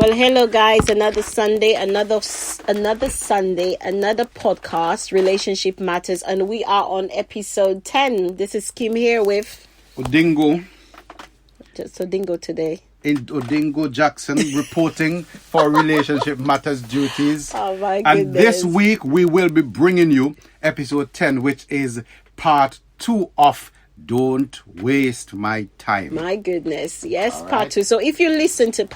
Well, hello guys, another Sunday, another podcast, Relationship Matters, and we are on episode 10. This is Kim here with Odingo. Just Odingo today. Odingo Jackson reporting for Relationship Matters duties. Oh my and goodness. This week we will be bringing you episode 10, which is part 2 of Don't Waste My Time. My goodness. Yes, All part right. 2. So if you listen to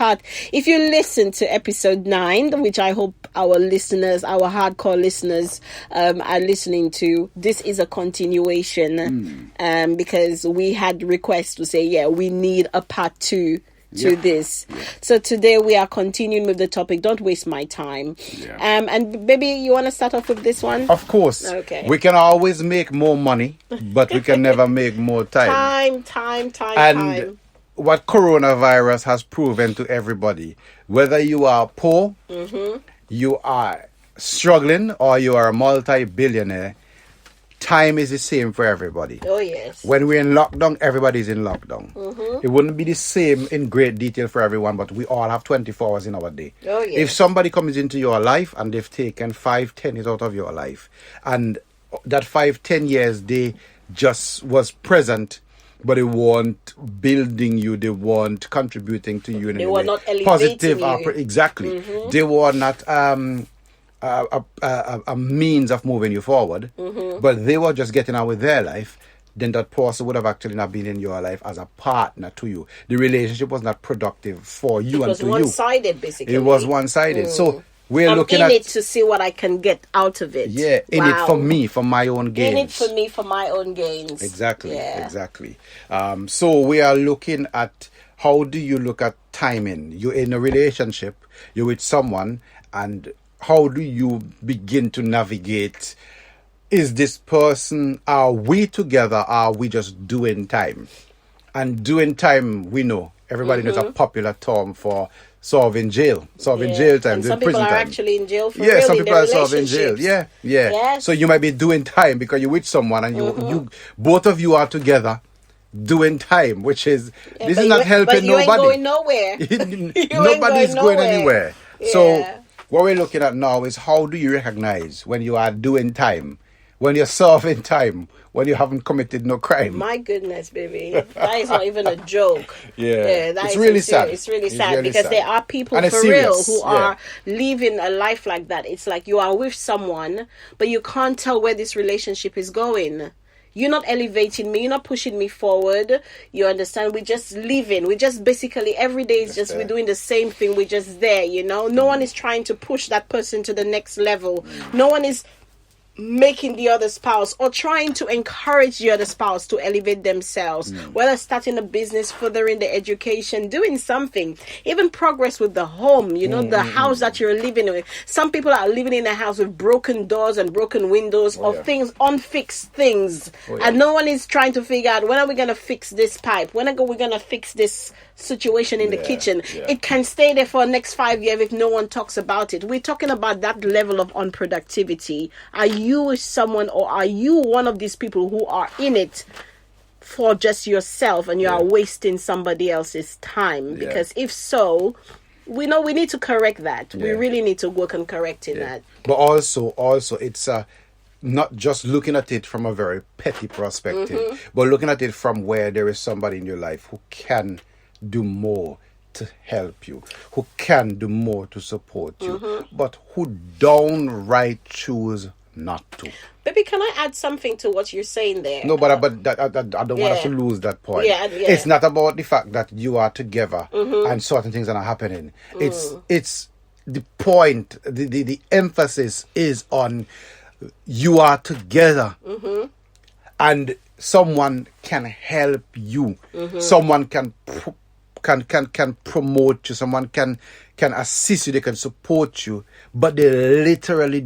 episode 9, which I hope our listeners, our hardcore listeners are listening to, this is a continuation because we had requests to say, we need a part 2 to this. So today we are continuing with the topic, don't waste my time. And baby, you want to start off with this one? Of course. Okay. We can always make more money, but we can never make more time. Time. What coronavirus has proven to everybody, whether you are poor, you are struggling, or you are a multi-billionaire, time is the same for everybody. Oh, yes. When we're in lockdown, everybody's in lockdown. It wouldn't be the same in great detail for everyone, but we all have 24 hours in our day. Oh, yes. If somebody comes into your life and they've taken 5-10 years out of your life, and that 5-10 years they just was present, but they weren't building you, they weren't contributing to you in They any were way. not elevating Positive, you. Exactly. They were not a means of moving you forward, but they were just getting on with their life. Then that person would have actually not been in your life as a partner to you. The relationship was not productive for you and to you. It was one-sided, basically. It was one-sided. So we're I'm looking in at it to see what I can get out of it. in it for me, for my own gains. In it for me, for my own gains. Exactly. Yeah. Exactly. So we are looking at how do you look at timing? You're in a relationship, you're with someone, and how do you begin to navigate? Is this person, are we together? Are we just doing time? And doing time, we know. Everybody knows a popular term for serving jail jail time, And doing some people prison are time. actually in jail for Yeah, real some in people their are serving jail. relationships. Yeah. Yes. So you might be doing time because you're with someone and you both of you are together doing time, which is this is not helping you nobody. Ain't going nowhere. Nobody's going anywhere. So Yeah. what we're looking at now is how do you recognize when you are doing time, when you're serving time, when you haven't committed no crime. My goodness, baby. That is not even a joke. Yeah. That It's is really sincere. sad. It's really It's sad really because sad. there are people And it's for real serious. who are living a life like that. It's like you are with someone, but you can't tell where this relationship is going. You're not elevating me. You're not pushing me forward. You understand? We're just living. We just basically every day is just we're doing the same thing. We're just there, No one is trying to push that person to the next level. No one is making the other spouse or trying to encourage the other spouse to elevate themselves, whether starting a business, furthering the education, doing something, even progress with the home, the house that you're living in. Some people are living in a house with broken doors and broken windows things, unfixed things. And no one is trying to figure out when are we going to fix this pipe? When are we going to fix this situation in the kitchen? It can stay there for the next 5 years if no one talks about it. We're talking about that level of unproductivity. Are you with someone, or are you one of these people who are in it for just yourself and you are wasting somebody else's time? Because if so, we know we need to correct that. We really need to work on correcting that. But also it's not just looking at it from a very petty perspective, but looking at it from where there is somebody in your life who can do more to help you, who can do more to support you, but who downright choose not to. Baby, can I add something to what you're saying there? No, but I don't want us to lose that point. Yeah. It's not about the fact that you are together and certain things are not happening. It's the point, the emphasis is on you are together and someone can help you. Someone can promote you. Someone can assist you. They can support you, but they literally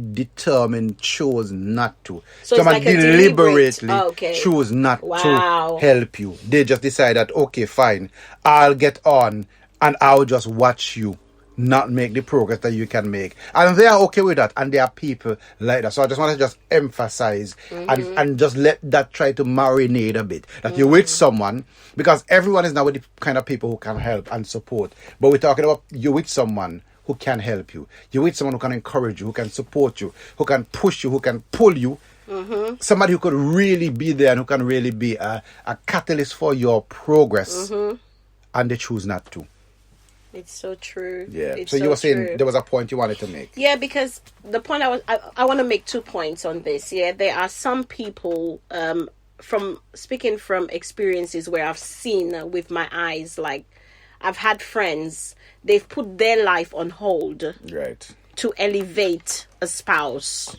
chose not to. So Someone it's like deliberately chose not to help you. They just decide that, okay, fine, I'll get on and I'll just watch you not make the progress that you can make. And they are okay with that. And there are people like that. So I just want to just emphasize and just let that try to marinate a bit. That you're with someone, because everyone is now with the kind of people who can help and support. But we're talking about you with someone who can help you. You're with someone who can encourage you, who can support you, who can push you, who can pull you. Somebody who could really be there and who can really be a catalyst for your progress. And they choose not to. It's so true. Yeah. It's so you were saying true. there was a point you wanted to make. Yeah, because the point I want to make 2 points on this. Yeah, there are some people, from speaking from experiences where I've seen with my eyes, like I've had friends, they've put their life on hold, Right, to elevate a spouse.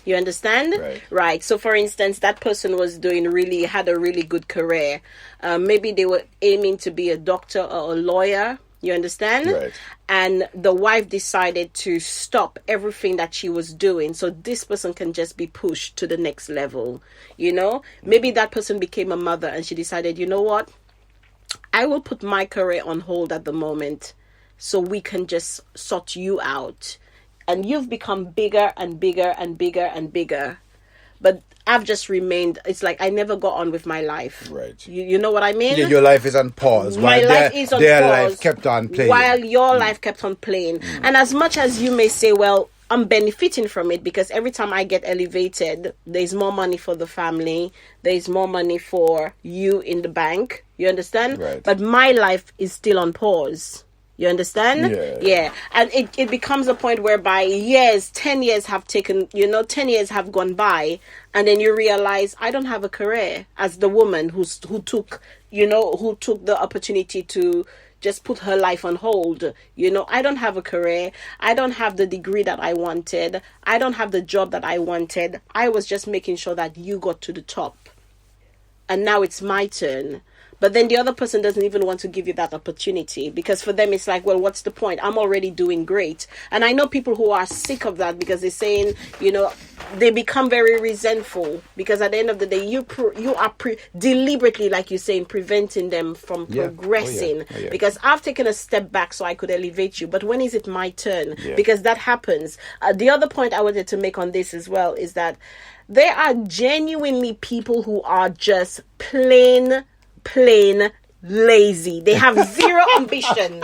You understand? Right. So for instance, that person had a really good career. Maybe they were aiming to be a doctor or a lawyer. You understand? Right. And the wife decided to stop everything that she was doing so this person can just be pushed to the next level. You know? Maybe that person became a mother and she decided, you know what? I will put my career on hold at the moment so we can just sort you out. And you've become bigger and bigger and bigger and bigger. But I've just remained, it's like I never got on with my life. Right. You know what I mean? Yeah, your life is on pause. My life is on pause. Their life kept on playing. While your life kept on playing. And as much as you may say, well, I'm benefiting from it because every time I get elevated, there's more money for the family. There's more money for you in the bank. You understand? Right. But my life is still on pause. You understand? Yeah. And it becomes a point whereby 10 years have taken, 10 years have gone by. And then you realize I don't have a career as the woman who took the opportunity to just put her life on hold. I don't have a career. I don't have the degree that I wanted. I don't have the job that I wanted. I was just making sure that you got to the top. And now it's my turn. But then the other person doesn't even want to give you that opportunity because for them it's like, well, what's the point? I'm already doing great. And I know people who are sick of that because they're saying, they become very resentful because at the end of the day, you are deliberately, like you're saying, preventing them from progressing. Oh, yeah. Because I've taken a step back so I could elevate you. But when is it my turn? Yeah. Because that happens. The other point I wanted to make on this as well is that there are genuinely people who are just plain lazy. They have zero ambition.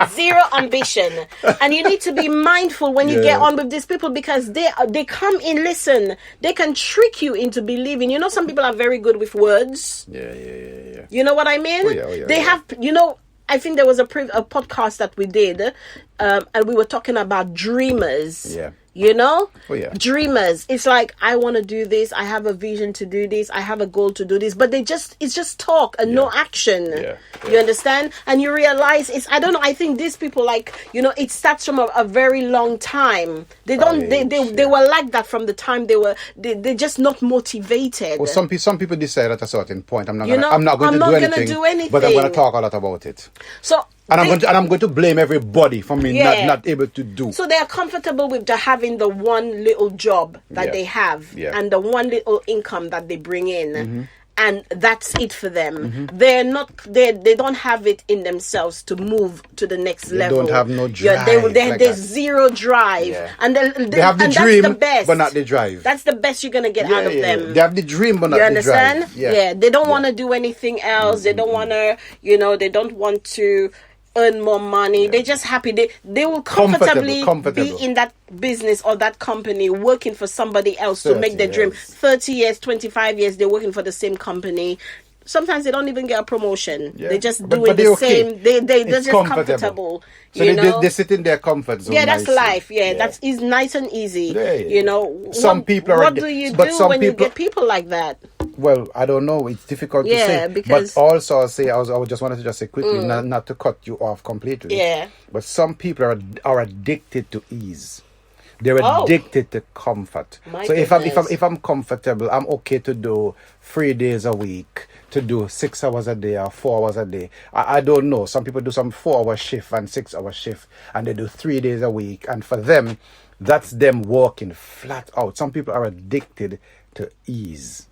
Zero ambition. And you need to be mindful when you get on with these people because they come in, listen, they can trick you into believing. Some people are very good with words. Yeah. You know what I mean? They have, I think there was a podcast that we did and we were talking about dreamers. Yeah. Dreamers. It's like, I want to do this. I have a vision to do this. I have a goal to do this. But it's just talk and no action. Yeah. You understand? And you realize I don't know. I think these people it starts from a very long time. They don't, they were like that from the time they're just not motivated. Well, some people decide at a certain point, I'm not going to do anything, but I'm going to talk a lot about it. So, I'm going to blame everybody for me not able to do. So they are comfortable with having the one little job that they have and the one little income that they bring in. And that's it for them. They're not. They don't have it in themselves to move to the next level. They don't have no drive. There's zero drive, and they have the dream, that's the best. but not the drive. That's the best you're gonna get out of them. They have the dream, but not the drive. You understand? Yeah. They don't want to do anything else. They don't want to. They don't want to earn more money. They're just happy. They will comfortably be in that business or that company working for somebody else to make their dream. 30 years, 25 years, they're working for the same company. Sometimes they don't even get a promotion. They just doing the same. They're just comfortable. So they sit in their comfort zone. Yeah, that's life. That is nice and easy. Some people what do you do when you get people like that? Well, I don't know. It's difficult to say. But also, I just wanted to say quickly, not to cut you off completely. Yeah. But some people are addicted to ease. They're addicted to comfort. So if I'm comfortable, I'm okay to do 3 days a week, to do 6 hours a day or 4 hours a day. I don't know. Some people do some 4-hour shift and 6-hour shift, and they do 3 days a week. And for them, that's them working flat out. Some people are addicted to ease.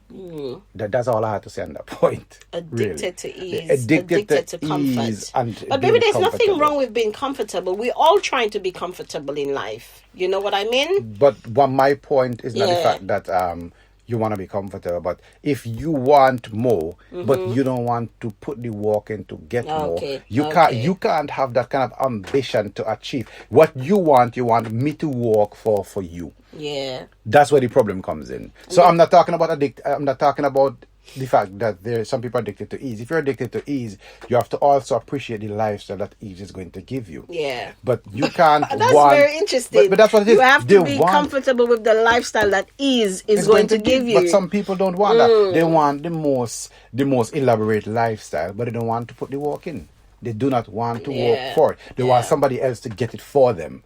That's all I had to say on that point. Addicted really. to ease. Addicted to ease comfort. and But being maybe there's nothing comfortable. wrong with being comfortable. We're all trying to be comfortable in life. You know what I mean? But my point is not the Yeah. fact that you want to be comfortable, but if you want more, but you don't want to put the work in to get more, you can't have that kind of ambition to achieve what you want. You want me to work for you. Yeah. That's where the problem comes in. So I'm not talking about I'm not talking about the fact that there some people are addicted to ease. If you're addicted to ease, you have to also appreciate the lifestyle that ease is going to give you. Yeah. But you can't. That's very interesting. But that's what it is. You have They to be want- comfortable with the lifestyle that ease is going to give you. But some people don't want that. They want the most elaborate lifestyle, but they don't want to put the work in. They do not want to work for it. They want somebody else to get it for them.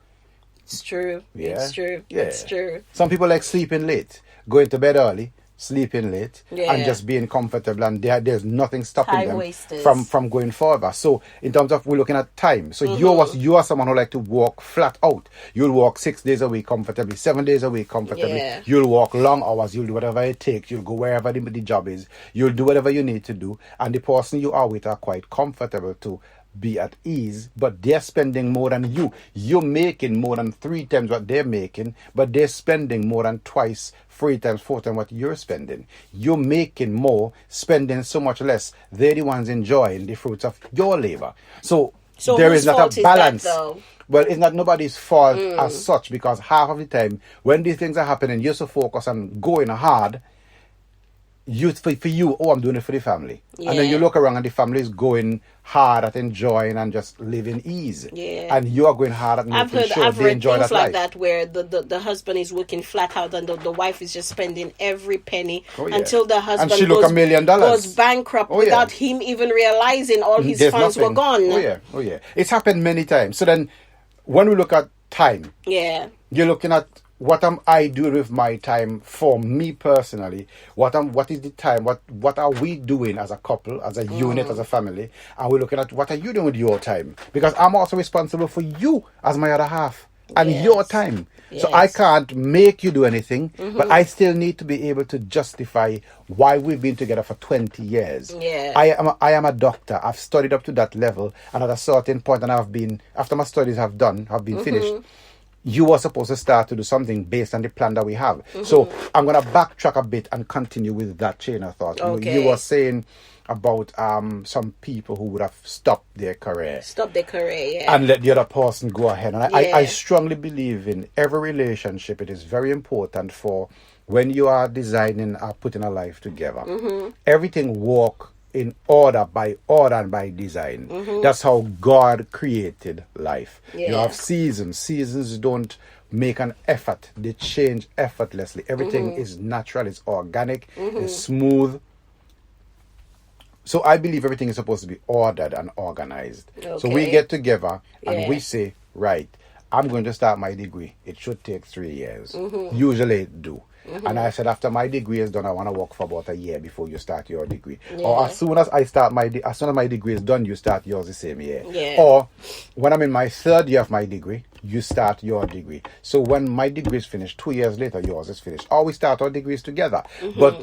It's true. Yeah. It's true. Yeah. It's true. Some people like sleeping late, going to bed early, sleeping late, Yeah. and just being comfortable, and there's nothing stopping Time them wasters. from going further. So in terms of we're looking at time. So you are someone who like to walk flat out. You'll walk 6 days a week comfortably, 7 days a week comfortably. Yeah. You'll walk long hours. You'll do whatever it takes. You'll go wherever the job is. You'll do whatever you need to do, and the person you are with are quite comfortable to be at ease, but they're spending more than you. You're making more than 3 times what they're making, but they're spending more than twice, 3 times, 4 times what you're spending. You're making more, spending so much less. They're the ones enjoying the fruits of your labor. So there whose is not fault a is that, balance. though? Well, it's not nobody's fault as such, because half of the time when these things are happening, you're so focused on going hard. For you, I'm doing it for the family. And then you look around and the family is going hard at enjoying and just living ease. Yeah. And you are going hard at making sure I've they read enjoy things that like life. that where the husband is working flat out and the wife is just spending every penny Oh, yeah. until the And husband she look $1 million. goes bankrupt Oh, yeah. without him even realizing all his There's funds were nothing. gone. Oh yeah. It's happened many times. So then when we look at time, Yeah. you're looking at what am I doing with my time for me personally? What is the time? What are we doing as a couple, as a unit, as a family? And we're looking at what are you doing with your time? Because I'm also responsible for you as my other half and your time. So I can't make you do anything, but I still need to be able to justify why we've been together for 20 years. Yeah. I am a doctor. I've studied up to that level, and at a certain point, and after my studies have been finished, you were supposed to start to do something based on the plan that we have. So I'm going to backtrack a bit and continue with that chain of thought. Okay. You were saying about some people who would have stopped their career. And let the other person go ahead. And I strongly believe in every relationship. It is very important for when you are designing or putting a life together. Everything work in order and by design. That's how God created life. You have seasons. Seasons don't make an effort. They change effortlessly. Everything is natural, it's organic, it's smooth. So I believe everything is supposed to be ordered and organized. So we get together and we say, right, I'm going to start my degree. It should take 3 years. Usually it do. And I said, after my degree is done, I want to work for about a year before you start your degree. Or as soon as my degree is done, you start yours the same year. Or when I'm in my 3rd year of my degree, you start your degree. So when my degree is finished, 2 years later, yours is finished. Or we start our degrees together.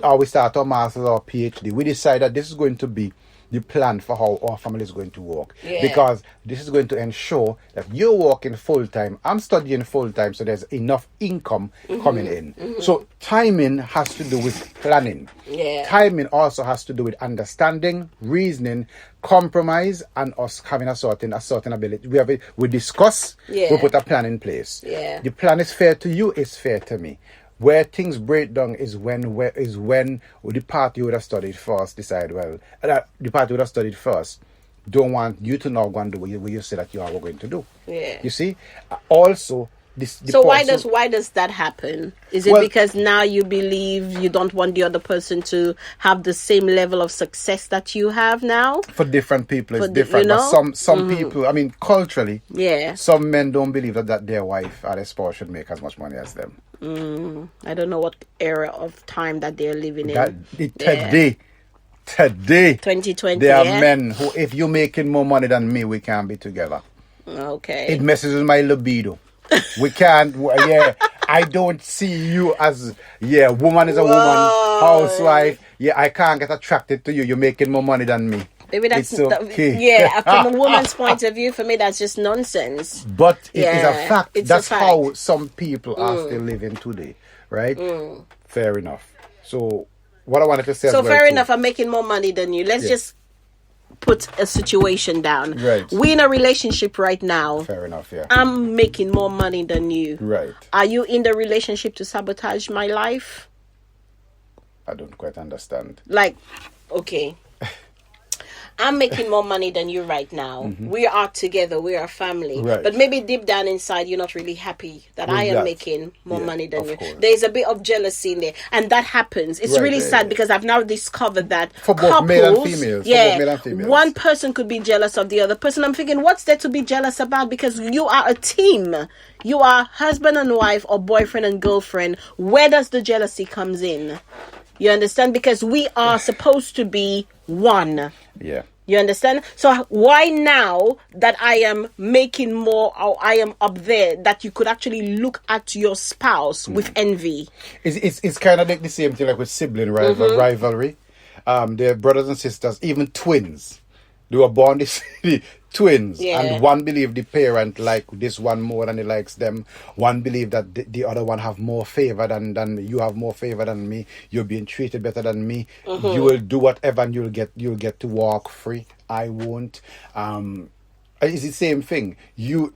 Or we start our master's or PhD. We decide that this is going to be the plan for how our family is going to work. Because this is going to ensure that you're working full time, I'm studying full time, so there's enough income coming in. So timing has to do with planning. Timing also has to do with understanding, reasoning, compromise, and us having a certain ability. We discuss, we put a plan in place. The plan is fair to you, it's fair to me. Where things break down is when the party would have studied first decide, the party would have studied first don't want you to now go and do what you say that you are going to do. You see? Also, why does that happen? Is it because now you believe you don't want the other person to have the same level of success that you have now? For different people, it's different. But some people, I mean, culturally, some men don't believe that their wife or their spouse should make as much money as them. I don't know what era of time that they're living in. Today, 2020, there are men who, if you're making more money than me, we can't be together. Okay. It messes with my libido. We can't, I don't see you as, woman is a woman, housewife. Yeah, I can't get attracted to you. You're making more money than me. Maybe that's it's okay. From a woman's point of view, for me, that's just nonsense. But it is a fact. That's a fact. how some people are still living today, right? Fair enough. So what I wanted to say. So fair enough. I'm making more money than you. Let's just put a situation down. Right. We're in a relationship right now. Fair enough. Yeah. I'm making more money than you. Right. Are you in the relationship to sabotage my life? I don't quite understand. Like, okay. I'm making more money than you right now. We are together. We are a family. Right. But maybe deep down inside, you're not really happy that I am making more money than you. Course. There's a bit of jealousy in there. And that happens. It's really sad because I've now discovered that for both male and females. One person could be jealous of the other person. I'm thinking, what's there to be jealous about? Because you are a team. You are husband and wife or boyfriend and girlfriend. Where does the jealousy comes in? You understand? Because we are supposed to be one. Yeah. You understand? So why now that I am making more or I am up there that you could actually look at your spouse with envy? It's kind of like the same thing like with sibling rivalry. They're brothers and sisters, even twins. They were born this twins, and one believe the parent like this one more than he likes them. One believe that the other one have more favor than you have more favor than me. You're being treated better than me. You will do whatever, and you'll get to walk free. I won't. It's the same thing.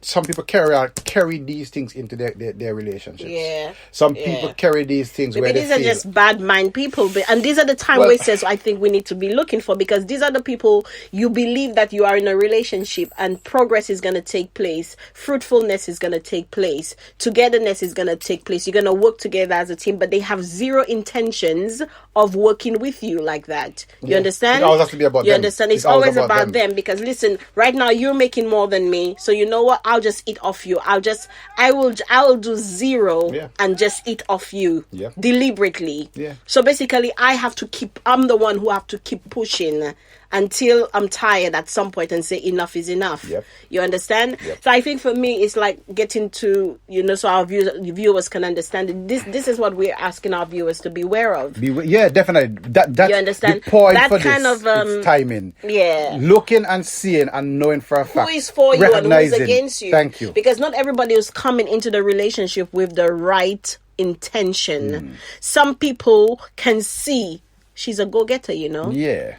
Some people carry these things into their relationships. Yeah. Some people carry these things where these are just bad mind people, and these are the time where it says I think we need to be looking for, because these are the people you believe that you are in a relationship and progress is going to take place, fruitfulness is going to take place, togetherness is going to take place. You're going to work together as a team, but they have zero intentions of working with you like that. You understand? It always has to be about them. Understand? It's always about them, because listen, right now you're making more than me, so you know what, I'll just eat off you. I will do zero and just eat off you deliberately. So basically I'm the one who have to keep pushing until I'm tired at some point and say enough is enough. You understand? So I think for me it's like getting to, so our viewers can understand it. This is what we're asking our viewers to be aware of. Definitely. That you understand? The point that for kind this, of it's timing. Looking and seeing and knowing for a fact. Who is for you and who is against you. Thank you. Because not everybody is coming into the relationship with the right intention. Some people can see she's a go-getter, Yeah.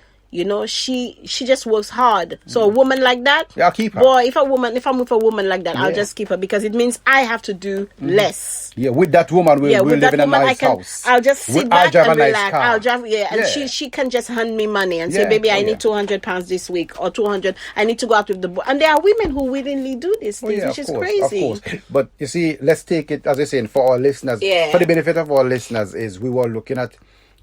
She just works hard. So a woman like that, I'll keep her. Boy, if I'm with a woman like that, I'll just keep her, because it means I have to do less. Yeah, with that woman, we'll live in a nice house. I'll just sit back and relax. I'll drive, and she can just hand me money and say, baby, I need £200 this week, or 200. I need to go out with the boy. And there are women who willingly do these things, which is crazy. Of course. But you see, let's take it, as I saying, for our listeners, for the benefit of our listeners, is we were looking at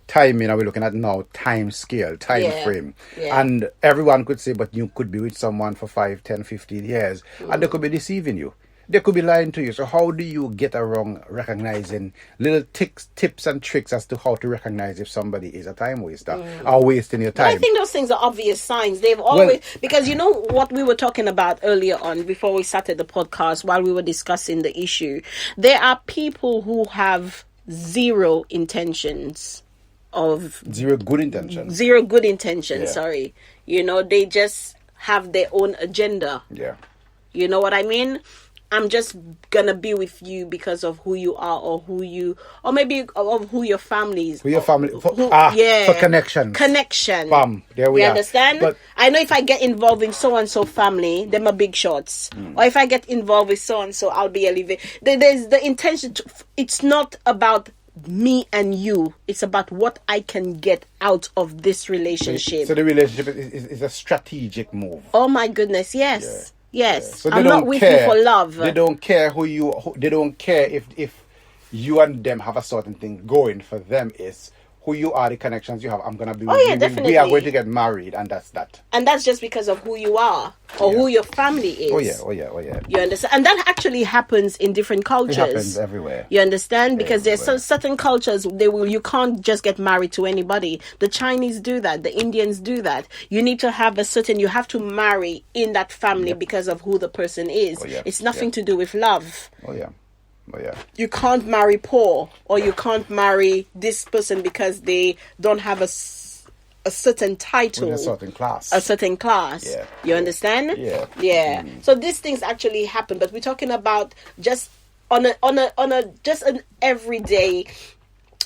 timing, and we're looking at now time scale, time frame. And everyone could say, but you could be with someone for 5, 10, 15 years, and they could be deceiving you. They could be lying to you. So how do you get around recognizing little tips and tricks as to how to recognize if somebody is a time waster or wasting your time? But I think those things are obvious signs. They've always, because you know what we were talking about earlier on before we started the podcast, while we were discussing the issue, there are people who have zero intentions. Zero good intentions. Sorry. They just have their own agenda. You know what I mean? I'm just gonna be with you because of who you are, or maybe of who your family is. For connection. Bam, there we are. You understand? But I know if I get involved in so and so family, them are big shots. Or if I get involved with so and so, I'll be elevated. There's the intention. It's not about me and you. It's about what I can get out of this relationship. So the relationship is a strategic move. Oh my goodness, yes. Yes, so I'm not with you for love. They don't care they don't care if you and them have a certain thing going. For them, is who you are, the connections you have. I'm gonna be with you. Definitely. We are going to get married, and that's that. And that's just because of who you are or who your family is. Oh yeah. You understand? And that actually happens in different cultures. It happens everywhere. You understand? Because there's certain cultures you can't just get married to anybody. The Chinese do that. The Indians do that. You need to have you have to marry in that family because of who the person is. It's nothing to do with love. Oh yeah. But yeah. You can't marry poor, or you can't marry this person because they don't have a certain title, With a certain class. a certain class. Yeah. You understand? Yeah. Yeah. So these things actually happen, but we're talking about just on a just an everyday,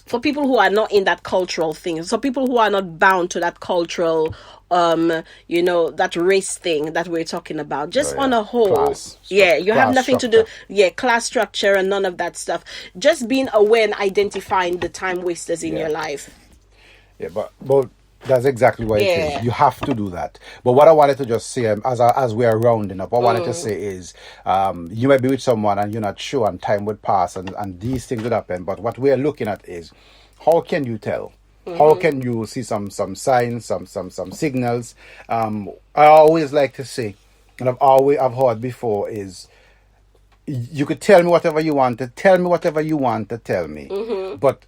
for people who are not in that cultural thing, so people who are not bound to that cultural that race thing that we're talking about, just on a whole. You have nothing to do, class structure and none of that stuff. Just being aware and identifying the time wasters in your life. Yeah, but that's exactly what it is. You have to do that. But what I wanted to just say, as we are rounding up, what I wanted to say is, you might be with someone and you're not sure, and time would pass, and these things would happen. But what we're looking at is, how can you tell? How can you see some signs, some signals? I always like to say, and I've heard before, is you could tell me whatever you want to tell me, whatever you want to tell me, but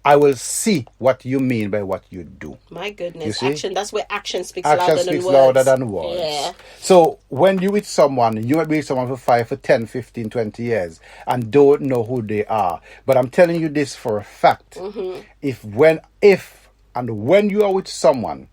I will see what you mean by what you do. My goodness. You see? Action. That's where action speaks louder than words. Yeah. So when you're with someone, you might be with someone for 5, for 10, 15, 20 years and don't know who they are. But I'm telling you this for a fact. If and when you are with someone,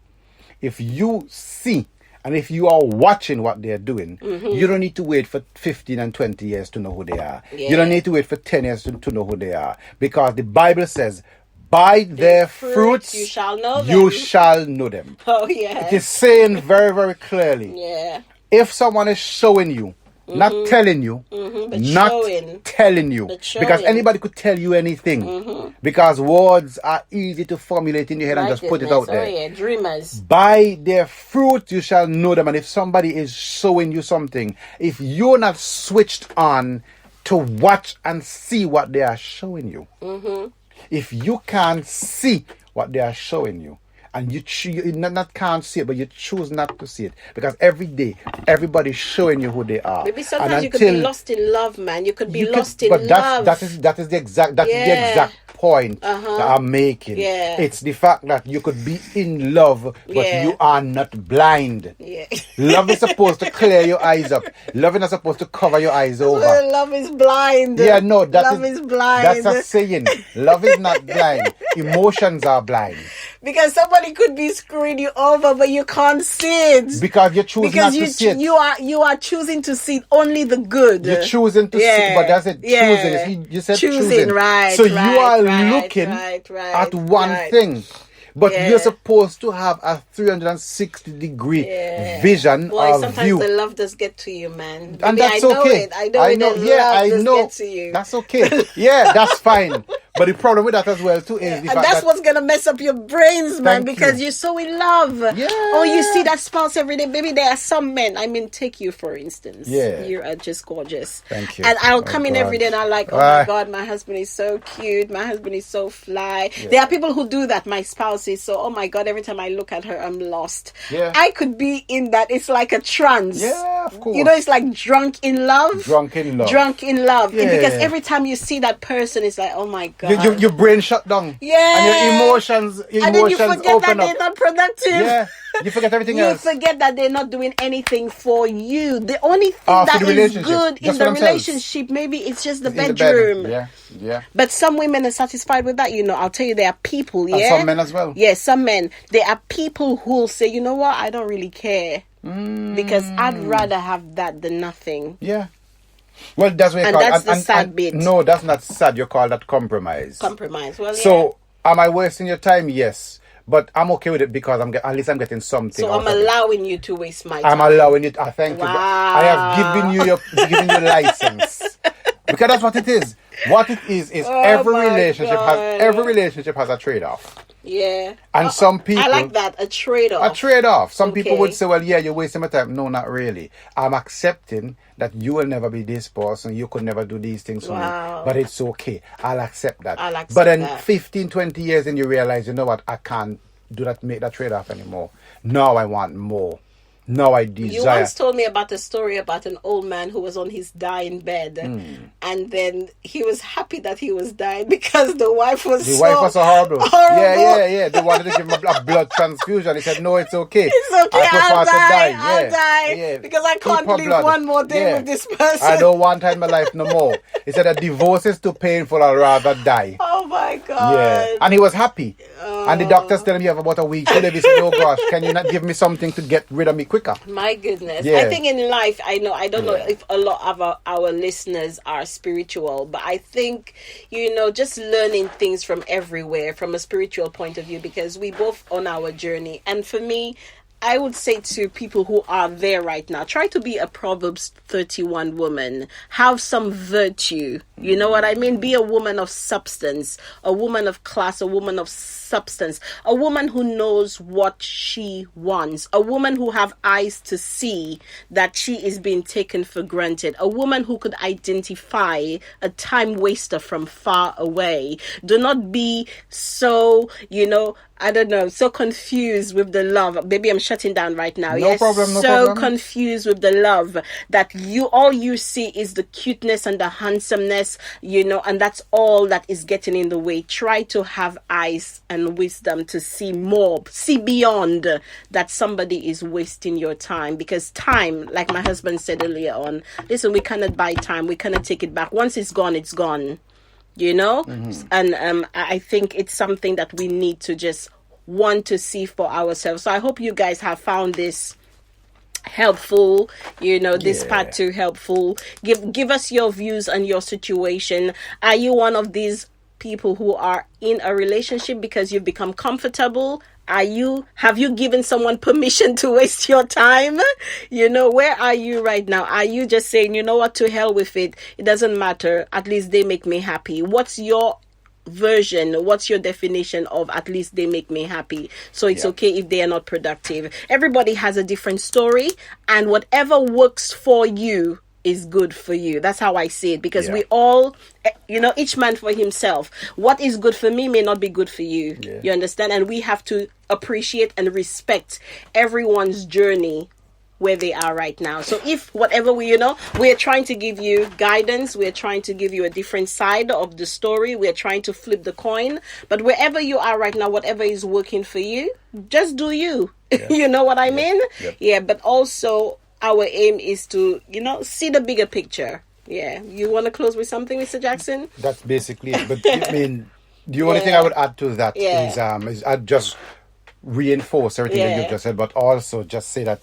if you see and if you are watching what they're doing, you don't need to wait for 15 and 20 years to know who they are. You don't need to wait for 10 years to know who they are. Because the Bible says, by their fruits you shall know them. You shall know them. Oh, yeah. It is saying very, very clearly. Yeah. If someone is showing you, not telling you, but not showing. telling you, because anybody could tell you anything, because words are easy to formulate in your head and just put it out there. Oh, yeah, dreamers. By their fruit you shall know them. And if somebody is showing you something, if you're not switched on to watch and see what they are showing you, if you can't see what they are showing you, and you not can't see it, but you choose not to see it, because every day everybody's showing you who they are. Maybe sometimes you could be lost in love, man. You could be lost in love. That is the exact point that I'm making. Yeah. It's the fact that you could be in love, but you are not blind. Yeah. Love is supposed to clear your eyes up. Love is not supposed to cover your eyes over. Love is blind. Yeah, no, love is blind. That's a saying. Love is not blind. Emotions are blind. Because somebody could be screwing you over, but you can't see it. Because you choose not to see it. You are choosing to see only the good. You're choosing to see, but that's it. Choosing. You said choosing. Right. So you are looking at one thing. But you're supposed to have a 360-degree vision or sometimes view. The love does get to you, man. And that's okay. I know. Get to you. That's okay. Yeah, that's fine. But the problem with that as well too is the fact that's what's gonna mess up your brains, man, because you're so in love. Yeah. Oh, you see that spouse every day. Baby, there are some men. I mean, take you for instance. Yeah. You are just gorgeous. Thank you. And I'll come in every day and I'm like, oh my God, my husband is so cute. My husband is so fly. Yeah. There are people who do that. My spouse is so, oh my God, every time I look at her, I'm lost. Yeah. I could be in that. It's like a trance. Yeah, of course. You know, it's like drunk in love. Drunk in love. Yeah. Because every time you see that person, it's like, oh my God. Your brain shut down. Yeah. And your emotions and then you forget open that they're not productive. Yeah. You forget everything else. You forget that they're not doing anything for you. The only thing that is good in the relationship, maybe it's just the bedroom. Yeah. But some women are satisfied with that. You know, I'll tell you, there are people, And some men as well. Yeah, some men. There are people who will say, you know what, I don't really care. Because I'd rather have that than nothing. Yeah. Well, that's what you call that's the sad bit. No, that's not sad. You call that compromise. Compromise. Well, So, am I wasting your time? Yes. But I'm okay with it because at least I'm getting something. So I'm allowing you to waste my time. I'm allowing it. I thank you. Wow. I have given you your license. Because that's what it is. What it is every relationship has a trade-off. Yeah. And some people... I like that, a trade-off. A trade-off. Some people would say, well, yeah, you're wasting my time. No, not really. I'm accepting that you will never be this person. You could never do these things for me. But it's okay. I'll accept that. But then 15, 20 years and you realize, you know what, I can't make that trade-off anymore. Now I want more. Now I You desire. once told me about a story about an old man who was on his dying bed, and then he was happy that he was dying because the wife was The wife was so horrible. horrible. Yeah. They wanted to give him a blood transfusion. He said, no, it's okay. It's okay, I prefer to die. I'll die. Yeah. Because I can't Keep her live blood. one more day with this person. I don't want her in my life no more. He said, a divorce is too painful. I'd rather die. Oh my God. Yeah. And he was happy. And the doctors telling me you have about a week to live. He said, oh gosh, can you not give me something to get rid of me quicker? My goodness. Yeah. I think in life, I don't know if a lot of our listeners are spiritual, but I think, just learning things from everywhere from a spiritual point of view, because we both on our journey. And for me, I would say to people who are there right now, try to be a Proverbs 31 woman. Have some virtue. You know what I mean? Be a woman of substance, a woman of class, a woman of substance, a woman who knows what she wants, a woman who have eyes to see that she is being taken for granted, a woman who could identify a time waster from far away. Do not be so, so confused with the love. Baby, I'm shutting down right now. No problem. So confused with the love that all you see is the cuteness and the handsomeness, and that's all that is getting in the way. Try to have eyes and wisdom to see more, see beyond that somebody is wasting your time, because time, like my husband said earlier on, listen, we cannot buy time. We cannot take it back. Once it's gone, it's gone. And I think it's something that we need to just want to see for ourselves. So I hope you guys have found this helpful, this part 2 helpful. Give us your views on your situation. Are you one of these people who are in a relationship because you've become comfortable? Have you given someone permission to waste your time? Where are you right now? Are you just saying, you know what, to hell with it? It doesn't matter. At least they make me happy. What's your version? What's your definition of at least they make me happy? So it's okay if they are not productive. Everybody has a different story, and whatever works for you is good for you. That's how I see it, because we all, each man for himself. What is good for me may not be good for you. You understand? And we have to appreciate and respect everyone's journey where they are right now. So if whatever we're trying to give you guidance, we're trying to give you a different side of the story, we're trying to flip the coin, but wherever you are right now, whatever is working for you, just do you. You know what I mean? But also our aim is to, see the bigger picture. You want to close with something, Mr. Jackson? That's basically it. But I mean, the only thing I would add to that is I'd just reinforce everything that you just said, but also just say that,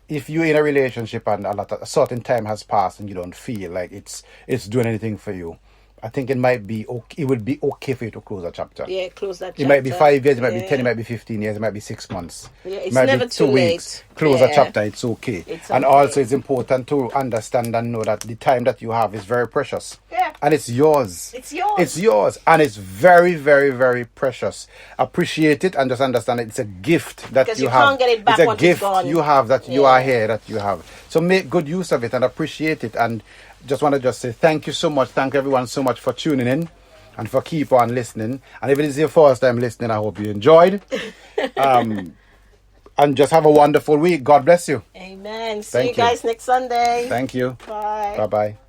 if you're in a relationship and a certain time has passed and you don't feel like it's doing anything for you, I think it might be okay. It would be okay for you to close a chapter. Yeah, close that chapter. It might be 5 years, it might be 10, it might be 15 years, it might be 6 months. Yeah, it's it might never be too 2 weeks. late. Close a chapter, it's okay. okay. And also it's important to understand and know that the time that you have is very precious. Yeah. And it's yours. It's yours. It's yours. And it's very, very, very precious. Appreciate it and just understand it's a gift that because you can't have. get it back it's a once gift it's gone. you have that you are here, that you have. So make good use of it and appreciate it. And just want to say thank you so much. Thank everyone so much for tuning in and for keep on listening. And if it is your first time listening, I hope you enjoyed. And just have a wonderful week. God bless you. Amen. See Thank you guys next Sunday. Thank you. Bye. Bye-bye.